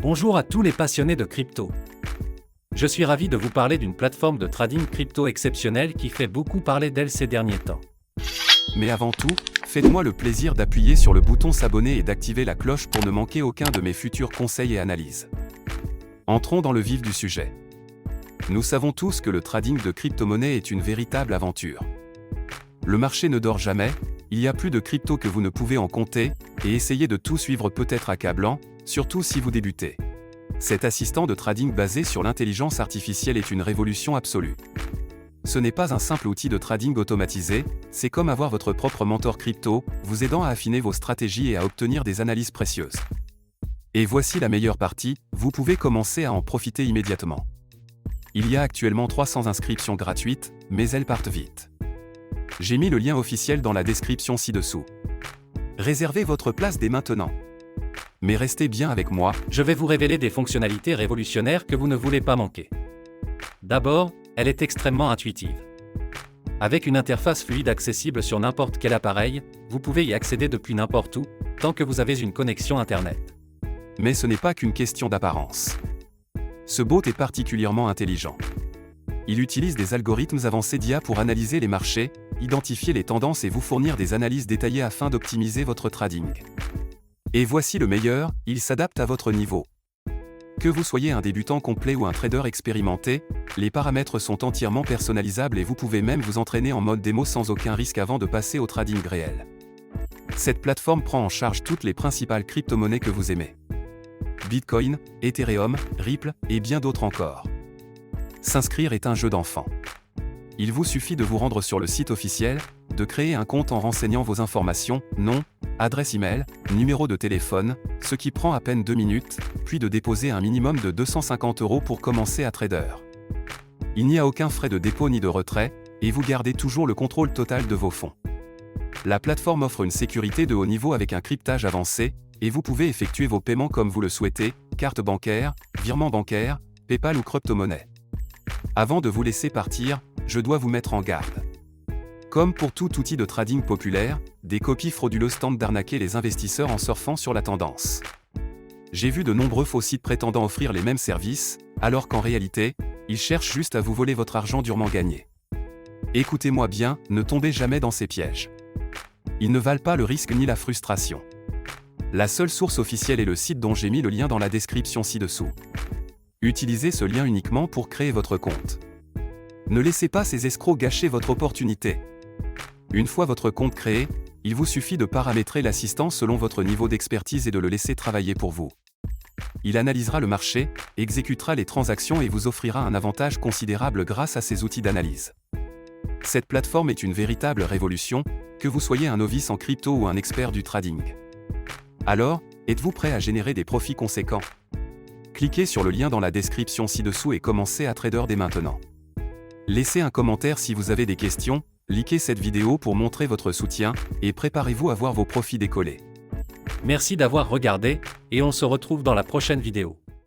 Bonjour à tous les passionnés de crypto. Je suis ravi de vous parler d'une plateforme de trading crypto exceptionnelle qui fait beaucoup parler d'elle ces derniers temps. Mais avant tout, faites-moi le plaisir d'appuyer sur le bouton s'abonner et d'activer la cloche pour ne manquer aucun de mes futurs conseils et analyses. Entrons dans le vif du sujet. Nous savons tous que le trading de crypto-monnaies est une véritable aventure. Le marché ne dort jamais, il y a plus de crypto que vous ne pouvez en compter, et essayer de tout suivre peut être accablant, surtout si vous débutez. Cet assistant de trading basé sur l'intelligence artificielle est une révolution absolue. Ce n'est pas un simple outil de trading automatisé, c'est comme avoir votre propre mentor crypto, vous aidant à affiner vos stratégies et à obtenir des analyses précieuses. Et voici la meilleure partie, vous pouvez commencer à en profiter immédiatement. Il y a actuellement 300 inscriptions gratuites, mais elles partent vite. J'ai mis le lien officiel dans la description ci-dessous. Réservez votre place dès maintenant. Mais restez bien avec moi, Je vais vous révéler des fonctionnalités révolutionnaires que vous ne voulez pas manquer. D'abord, elle est extrêmement intuitive. Avec une interface fluide accessible sur n'importe quel appareil, vous pouvez y accéder depuis n'importe où, tant que vous avez une connexion Internet. mais ce n'est pas qu'une question d'apparence. Ce bot est particulièrement intelligent. Il utilise des algorithmes avancés d'IA pour analyser les marchés, identifier les tendances et vous fournir des analyses détaillées afin d'optimiser votre trading. Et voici le meilleur, il s'adapte à votre niveau. Que vous soyez un débutant complet ou un trader expérimenté, les paramètres sont entièrement personnalisables et vous pouvez même vous entraîner en mode démo sans aucun risque avant de passer au trading réel. Cette plateforme prend en charge toutes les principales crypto-monnaies que vous aimez. Bitcoin, Ethereum, Ripple et bien d'autres encore. S'inscrire est un jeu d'enfant. Il vous suffit de vous rendre sur le site officiel, de créer un compte en renseignant vos informations, nom, adresse email, numéro de téléphone, ce qui prend à peine 2 minutes, puis de déposer un minimum de 250 € pour commencer à trader. Il n'y a aucun frais de dépôt ni de retrait, et vous gardez toujours le contrôle total de vos fonds. La plateforme offre une sécurité de haut niveau avec un cryptage avancé, et vous pouvez effectuer vos paiements comme vous le souhaitez, carte bancaire, virement bancaire, PayPal ou crypto-monnaie. Avant de vous laisser partir, je dois vous mettre en garde. Comme pour tout outil de trading populaire, des copies frauduleuses tentent d'arnaquer les investisseurs en surfant sur la tendance. J'ai vu de nombreux faux sites prétendant offrir les mêmes services, alors qu'en réalité, ils cherchent juste à vous voler votre argent durement gagné. Écoutez-moi bien, ne tombez jamais dans ces pièges. Ils ne valent pas le risque ni la frustration. La seule source officielle est le site dont j'ai mis le lien dans la description ci-dessous. Utilisez ce lien uniquement pour créer votre compte. Ne laissez pas ces escrocs gâcher votre opportunité. Une fois votre compte créé, il vous suffit de paramétrer l'assistant selon votre niveau d'expertise et de le laisser travailler pour vous. Il analysera le marché, exécutera les transactions et vous offrira un avantage considérable grâce à ces outils d'analyse. Cette plateforme est une véritable révolution, que vous soyez un novice en crypto ou un expert du trading. Alors, êtes-vous prêt à générer des profits conséquents? Cliquez sur le lien dans la description ci-dessous et commencez à trader dès maintenant. Laissez un commentaire si vous avez des questions, likez cette vidéo pour montrer votre soutien, et préparez-vous à voir vos profits décoller. Merci d'avoir regardé, et on se retrouve dans la prochaine vidéo.